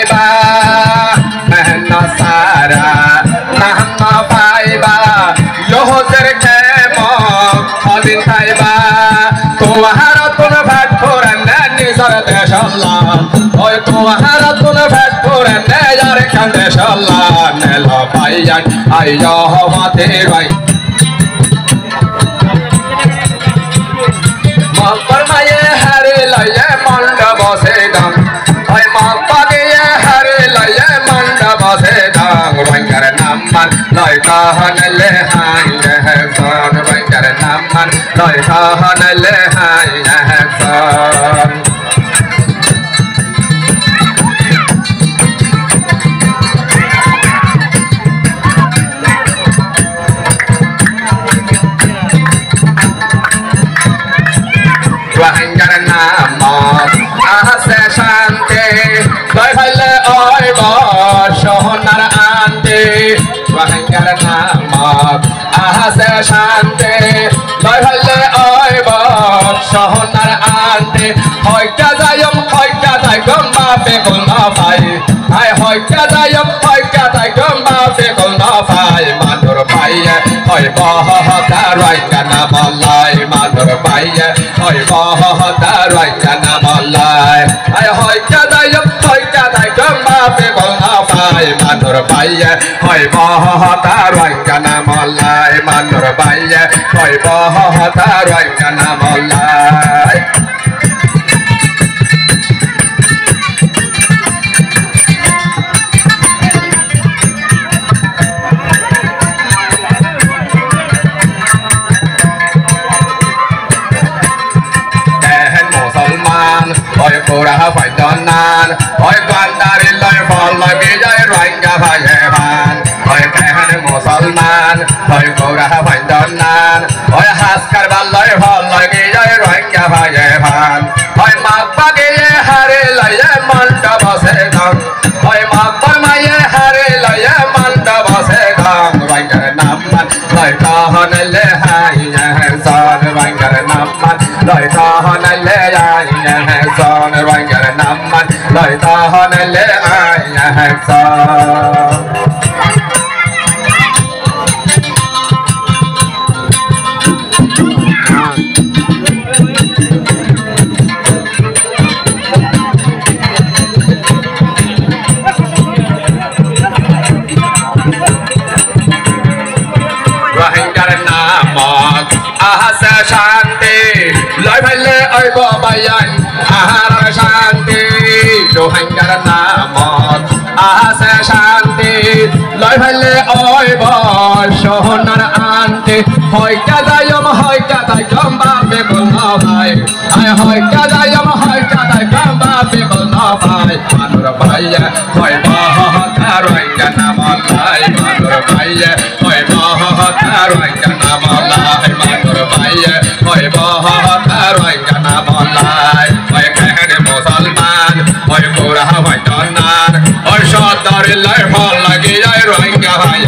পাইবা নাসারা নাম পাইবা ইহুদের খেমো অদিন পাইবা তোমার তুন ভাট করে নিজর দেশ আল্লাহ ওই তোমার তুন ভাট করে নেয়ার খান দেশ আল্লাহ নেল পাইয়ান আইয়া হওয়াতে ভাই মকর মায়ে হারে লয়ে মন্ড বসে দাম ওই মকরে হারে লয়ে মন্ড বসে দাম রঙ্গর নামান লয় কাহনলে হাই হসন রঙ্গর নামান লয় কাহনলে হাই হসন রঙ্গর নাম আসে শান্তি লয় ভাইলে ওই বসহনার আন্তে রঙ্গর নাম আসে শান্তি লয় ভাইলে ওই বসহনার আন্তে হইটা যায়ম হইটা যাই গম্বা বেগুল না পাই আই হইটা যায়ম হইটা যাই গম্বা বেগুল না পাই মাদুর পাইয়ে হই বহতা রঙ্গর নাম লাই মাদুর পাইয়ে হই বহতা রঙ্গর নাম লাই আই হইটা যায়ম হইটা যাই গম্বা বেগুল না পাই মাদুর পাইয়ে হই বহতা রঙ্গর নাম লাই মাদুর পাইয়ে হই বহতা রঙ্গর নাম লাই oi pura phải đón nan oi quan đari loi phol loi bi jai ranga phải evan oi kahan musalman oi pura phải đón nan oi haskar bal loi phol loi bi jai ranga phải evan oi mappa ke ye hare loi manta base dam oi mappa ma ye hare loi manta base dam ranga namman loi kahan le hai san ranga namman loi kahan le ai son răng naman lời ta hơn lễ ai nhà son răng naman ahasa shanti lời phải lễ ơi bo bayan ahara shanti রোহিঙ্গার নামত আসে শান্তি লয় ভাইলে ওই বসহনার আনতে হইটা যায়ম হইটা তাই গম্বা বেগুল না ভাই আয় হইটা যায়ম হইটা তাই গম্বা বেগুল না ভাই মানুর ভাইয়া হয় বহতা রোহিঙ্গা নাম লাই মানুর ভাইয়া হয় বহতা রোহিঙ্গা নাম লাই মানুর ভাইয়া হয় বহতা রোহিঙ্গা নাম লাই হয় কেন মুসলমান oi pura vai donan oi shodar lai phol lagi jai rohingya bhai